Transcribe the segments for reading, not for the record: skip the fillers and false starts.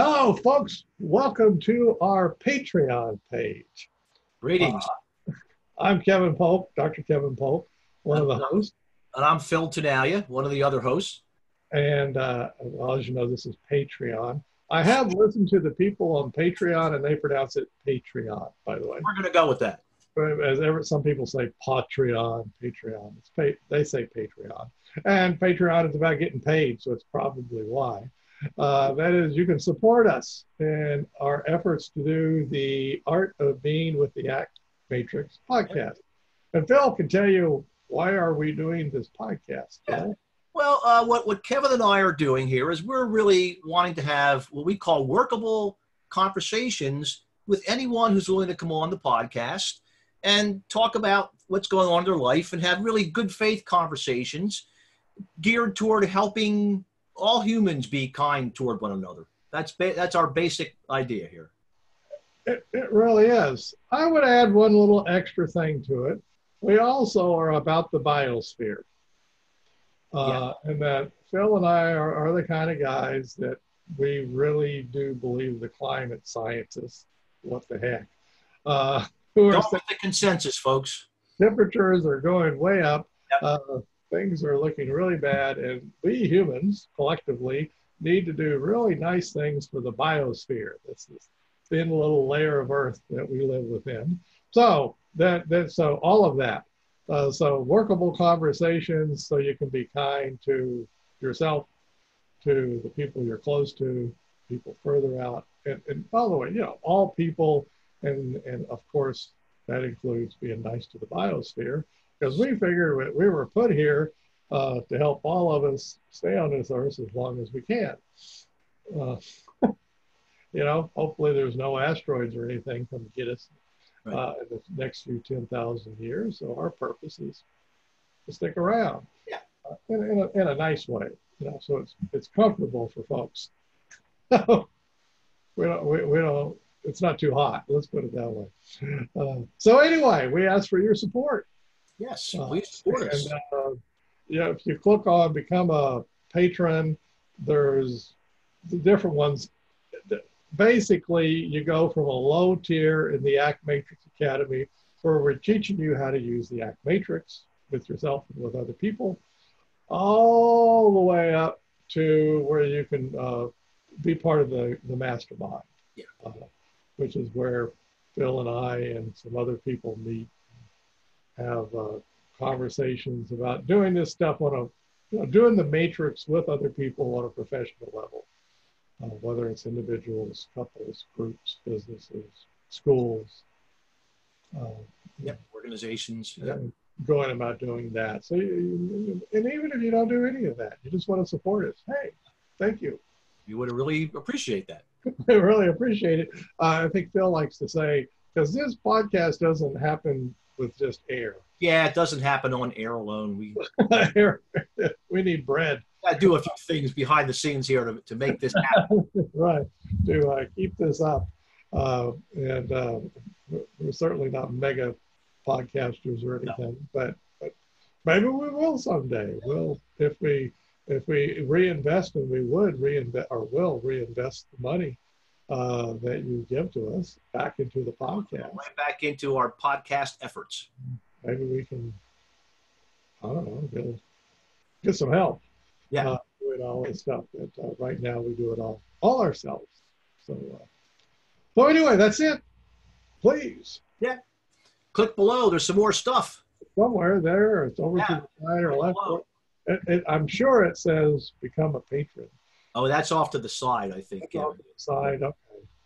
Hello, folks. Welcome to our Patreon page. Greetings. I'm Kevin Pope, Dr. Kevin Pope, one of the hosts. And I'm Phil Tenalia, one of the other hosts. And well, as you know, this is Patreon. I have listened to the people on Patreon, and they pronounce it Patreon, by the way. We're going to go with that. Some people say Patreon. They say Patreon. And Patreon is about getting paid, so it's probably why. That is, you can support us in our efforts to do the Art of Being with the Act Matrix podcast. And Phil can tell you, why are we doing this podcast? Yeah. Well, what Kevin and I are doing here is we're really wanting to have what we call workable conversations with anyone who's willing to come on the podcast and talk about what's going on in their life and have really good faith conversations geared toward helping all humans be kind toward one another. That's our basic idea here. It really is. I would add one little extra thing to it. We also are about the biosphere. And that Phil and I are the kind of guys that we really do believe the climate scientists, what the heck, Don't get the consensus, folks. Temperatures are going way up. Yep. Things are looking really bad, and we humans collectively need to do really nice things for the biosphere. That's this thin little layer of Earth that we live within. So so all of that. So workable conversations, so you can be kind to yourself, to the people you're close to, people further out, and by the way, all people, and of course that includes being nice to the biosphere. Because we figured we were put here to help all of us stay on this earth as long as we can. Hopefully there's no asteroids or anything come get us in the next few 10,000 years. So our purpose is to stick around in a nice way, so it's comfortable for folks. we don't, it's not too hot. Let's put it that way. So anyway, we ask for your support. Yes, please support us. And, if you click on Become a Patron, there's the different ones. Basically, you go from a low tier in the Act Matrix Academy, where we're teaching you how to use the Act Matrix with yourself and with other people, all the way up to where you can be part of the mastermind, which is where Phil and I and some other people meet, have conversations about doing this stuff doing the matrix with other people on a professional level, whether it's individuals, couples, groups, businesses, schools, organizations. Going about doing that. So, and even if you don't do any of that, you just want to support us. Hey, thank you. You would really appreciate that. I really appreciate it. I think Phil likes to say, because this podcast doesn't happen with just air. Yeah, it doesn't happen on air alone. We need bread. I do a few things behind the scenes here to make this happen. Right, to keep this up. And we're certainly not mega podcasters or anything, but maybe we will someday. If we reinvest, and we would reinvest, or will reinvest the money that you give to us back into the podcast. Right back into our podcast efforts. Maybe we can, I don't know, get some help. Doing all this stuff that right now we do it all ourselves. So anyway, that's it. Please. Yeah. Click below. There's some more stuff. Somewhere there. It's over to the side or left. I'm sure it says become a patron. Oh, that's off to the side, I think. Off to the side. Okay.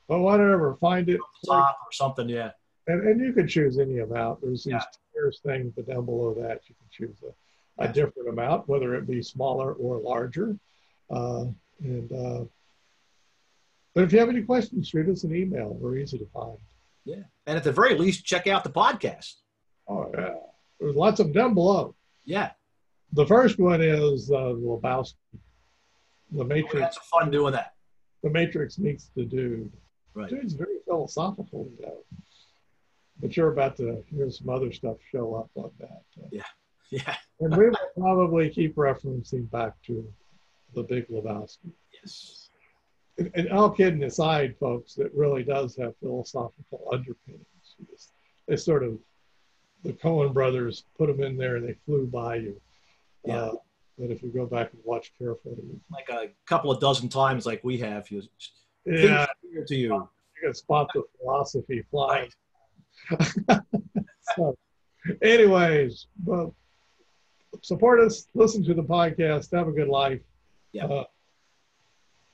But whatever. Find it. Top or something. Yeah. And you can choose any amount. There's these tiers things, but down below that you can choose a different amount, whether it be smaller or larger. But if you have any questions, shoot us an email. We're easy to find. Yeah. And at the very least, check out the podcast. Oh, yeah. There's lots of them down below. Yeah. The first one is Lebowski. The Matrix. Oh, that's fun doing that. The Matrix meets the dude. Right. Dude's very philosophical, But you're about to hear some other stuff show up on that. Yeah. And we will probably keep referencing back to The Big Lebowski. Yes. and all kidding aside, folks, it really does have philosophical underpinnings. They sort of, the Coen brothers put them in there and they flew by you. Yeah. But if you go back and watch carefully, Like a couple of dozen times, like we have, you yeah, to you. You can spot the philosophy flying. Right. So, anyways, well, support us, listen to the podcast, have a good life, Yeah.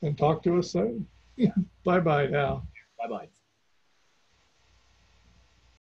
and talk to us soon. Bye bye now. Bye bye.